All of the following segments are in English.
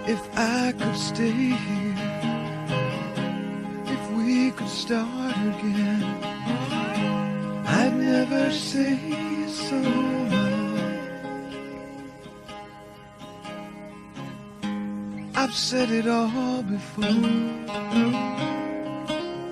If I could stay here, if we could start again, I'd never say so much. I've said it all before.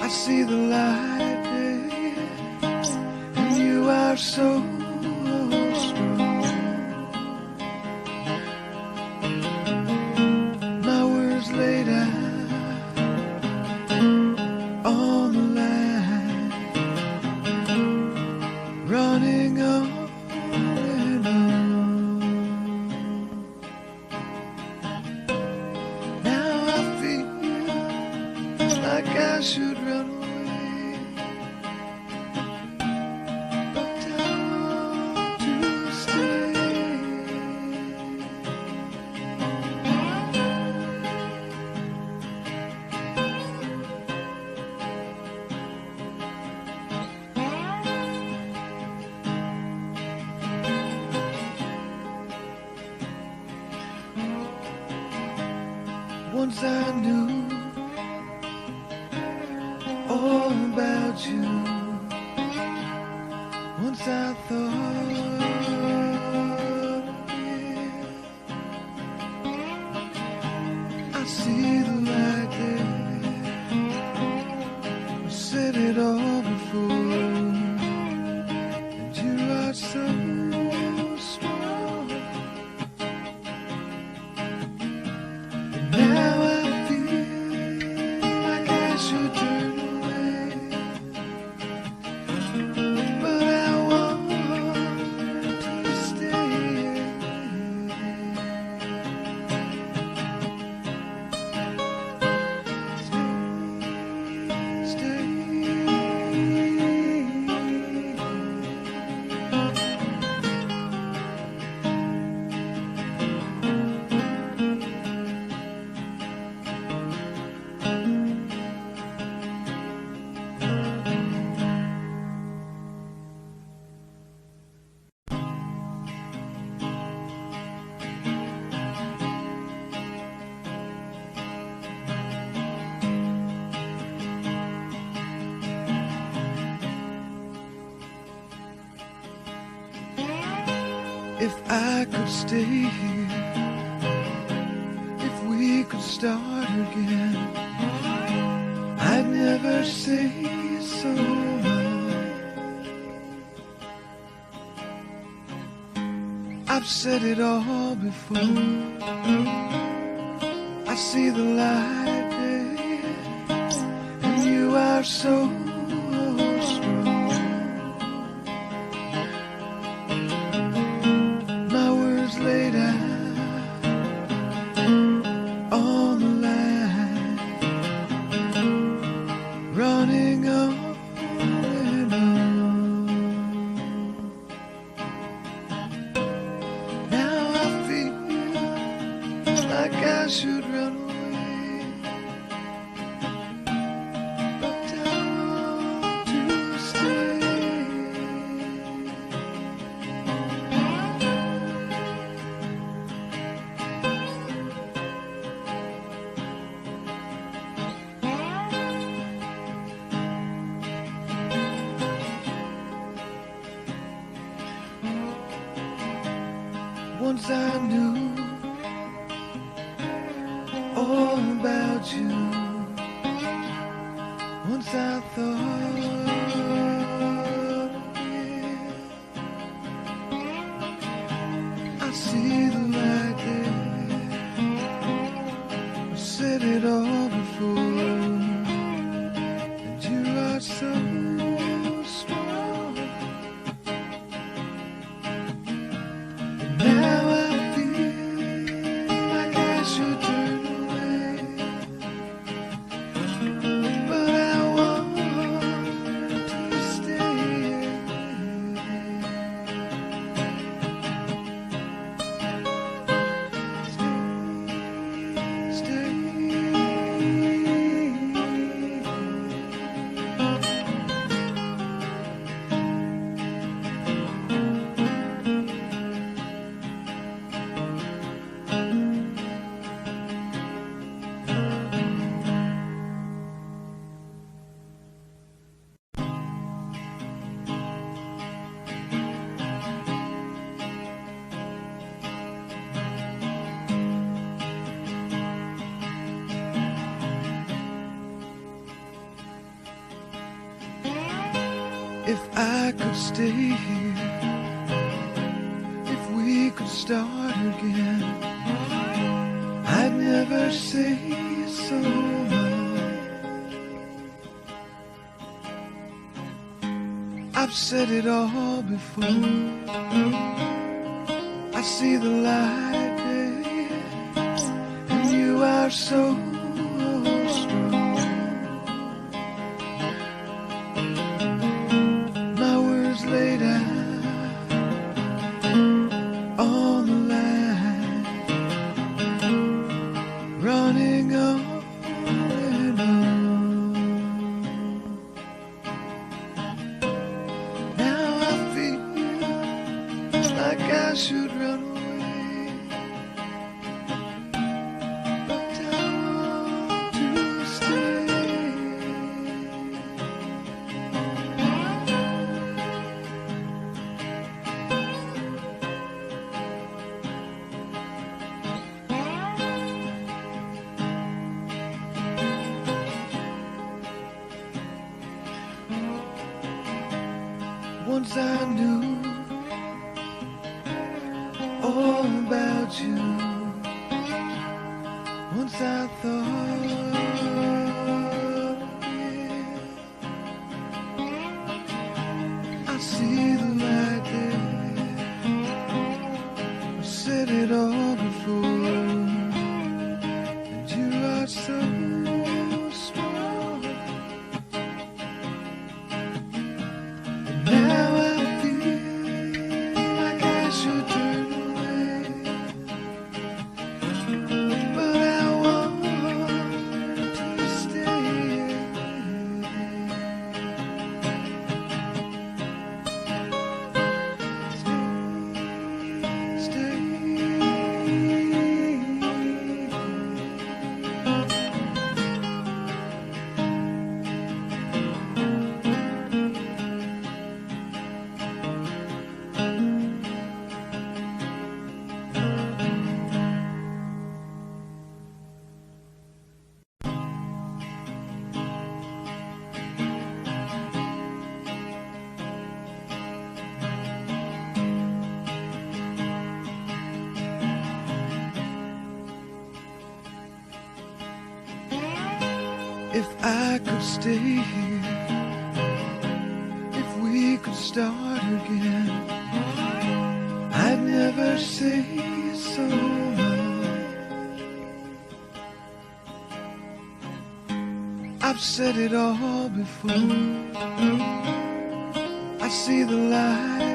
I see the light, babe, and you are so strong. My words laid out on the line, running on and on. Now I feel like I should run away, but I want to stay. Once I knew all about you. Once I thought, yeah, I see the light there. I said it all before, and you are so strong. And now I feel like I should turn away, but I want to stay. Stay. If I could stay here, if we could start again, I'd never say so much. I've said it all before. I see the light, babe, and you are so strong. My words laid out on the line, running on and on. Now I feel like I should run away, but I want to stay. Once I knew all about you. Once I thought, yeah, I see the light there. I said it all before, and you are so strong. Now I feel like I should turn away, but I want If I could stay here, if we could start again, I'd never say so much. I've said it all before. I see the light, babe, and you are so strong. My words laid out on the line, running on and on. Now I feel like I should run away, but I want to stay. Once I knew all about you. Once I thought, yeah, I see the light there. I've said it all before, and you are so strong. And now I feel like I should turn away, but I want to stay. Stay. If I could stay here, if we could start again, I'd never say so much. I've said it all before. I see the light